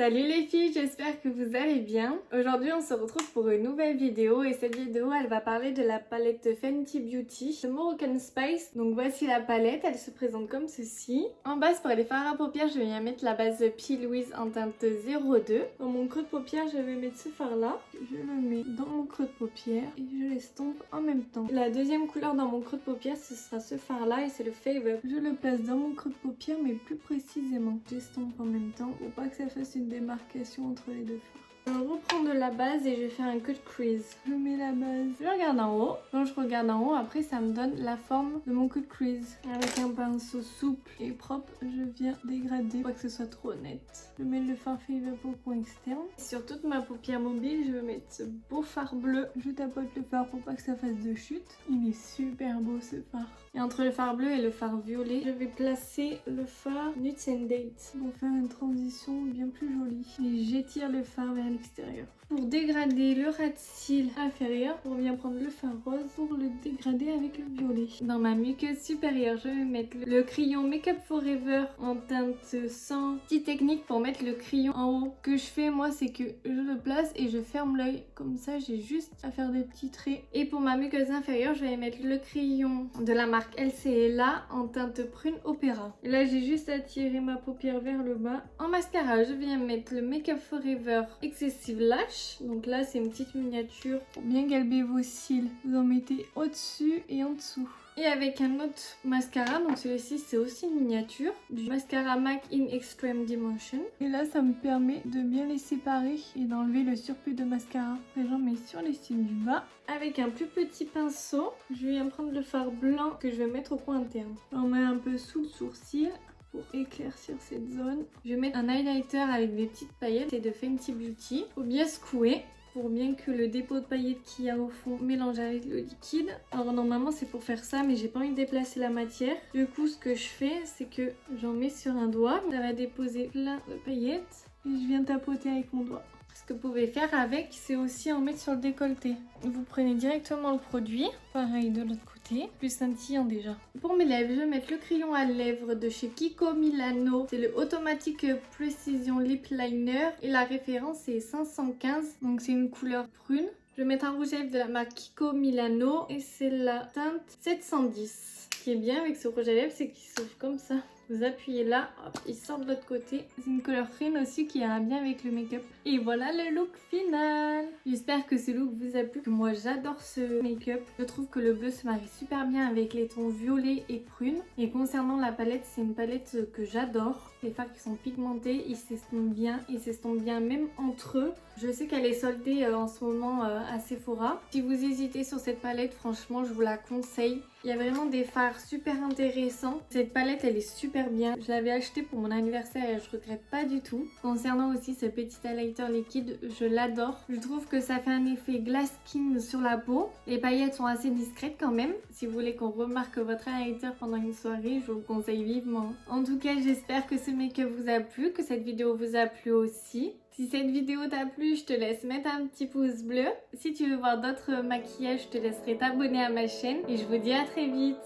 Salut les filles, j'espère que vous allez bien. Aujourd'hui on se retrouve pour une nouvelle vidéo et cette vidéo elle va parler de la palette Fenty Beauty de Moroccan Spice. Donc voici la palette, elle se présente comme ceci. En base pour les fards à paupières je vais y mettre la base P. Louise en teinte 02. Dans mon creux de paupières je vais mettre ce fard là. Je le mets dans mon creux de paupières et je l'estompe en même temps. La deuxième couleur dans mon creux de paupières ce sera ce fard là et c'est le Favor. Je le place dans mon creux de paupières mais plus précisément. J'estompe en même temps pour pas que ça fasse une démarcation entre les deux fards. Je reprends de la base et je fais un cut crease. Je mets la base, je regarde en haut. Quand je regarde en haut, après ça me donne la forme de mon cut crease. Avec un pinceau souple et propre, je viens dégrader pour pas que ce soit trop net. Je mets le fard Favor au coin externe. Sur toute ma paupière mobile, je vais mettre ce beau fard bleu. Je tapote le fard pour pas que ça fasse de chute. Il est super beau ce fard. Et entre le fard bleu et le fard violet, je vais placer le fard Nuts and Dates pour faire une transition bien plus jolie. Et j'étire le fard vers l'extérieur. Pour dégrader le ras de cils inférieur, on vient prendre le fard rose pour le dégrader avec le violet. Dans ma muqueuse supérieure, je vais mettre le crayon Make Up Forever en teinte 100. Petite technique pour mettre le crayon en haut. Ce que je fais moi, c'est que je le place et je ferme l'œil. Comme ça, j'ai juste à faire des petits traits. Et pour ma muqueuse inférieure, je vais mettre le crayon de la marque LCLA en teinte prune opéra. Et là, j'ai juste à tirer ma paupière vers le bas. En mascara, je viens mettre le Make Up Forever Excessive Lash. Donc là, c'est une petite miniature pour bien galber vos cils. Vous en mettez au-dessus et en dessous. Et avec un autre mascara, donc celui-ci c'est aussi une miniature, du mascara MAC in Extreme Dimension. Et là ça me permet de bien les séparer et d'enlever le surplus de mascara. Après j'en mets sur les cils du bas. Avec un plus petit pinceau, je viens prendre le fard blanc que je vais mettre au coin interne. J'en mets un peu sous le sourcil pour éclaircir cette zone. Je vais mettre un highlighter avec des petites paillettes, c'est de Fenty Beauty. Faut bien secouer pour bien que le dépôt de paillettes qu'il y a au fond mélange avec le liquide. Alors normalement c'est pour faire ça mais j'ai pas envie de déplacer la matière. Du coup ce que je fais c'est que j'en mets sur un doigt. Ça va déposer plein de paillettes et je viens tapoter avec mon doigt. Ce que vous pouvez faire avec, c'est aussi en mettre sur le décolleté. Vous prenez directement le produit, pareil de l'autre côté, plus scintillant déjà. Pour mes lèvres, je vais mettre le crayon à lèvres de chez Kiko Milano. C'est le Automatic Precision Lip Liner et la référence c'est 515, donc c'est une couleur prune. Je vais mettre un rouge à lèvres de la marque Kiko Milano et c'est la teinte 710. Ce qui est bien avec ce rouge à lèvres, c'est qu'il s'ouvre comme ça. Vous appuyez là, hop, il sort de l'autre côté. C'est une couleur prune aussi qui ira bien avec le make-up. Et voilà le look final. J'espère que ce look vous a plu. Moi j'adore ce make-up. Je trouve que le bleu se marie super bien avec les tons violet et prune. Et concernant la palette, c'est une palette que j'adore. Les fards qui sont pigmentés, ils s'estompent bien même entre eux. Je sais qu'elle est soldée en ce moment à Sephora. Si vous hésitez sur cette palette, franchement je vous la conseille. Il y a vraiment des fards super intéressants. Cette palette elle est super bien. Je l'avais achetée pour mon anniversaire et je regrette pas du tout. Concernant aussi ce petit highlighter liquide, je l'adore. Je trouve que ça fait un effet glass skin sur la peau. Les paillettes sont assez discrètes quand même. Si vous voulez qu'on remarque votre highlighter pendant une soirée, je vous le conseille vivement. En tout cas, j'espère que ce make-up vous a plu, que cette vidéo vous a plu aussi. Si cette vidéo t'a plu, je te laisse mettre un petit pouce bleu. Si tu veux voir d'autres maquillages, je te laisserai t'abonner à ma chaîne. Et je vous dis à très vite.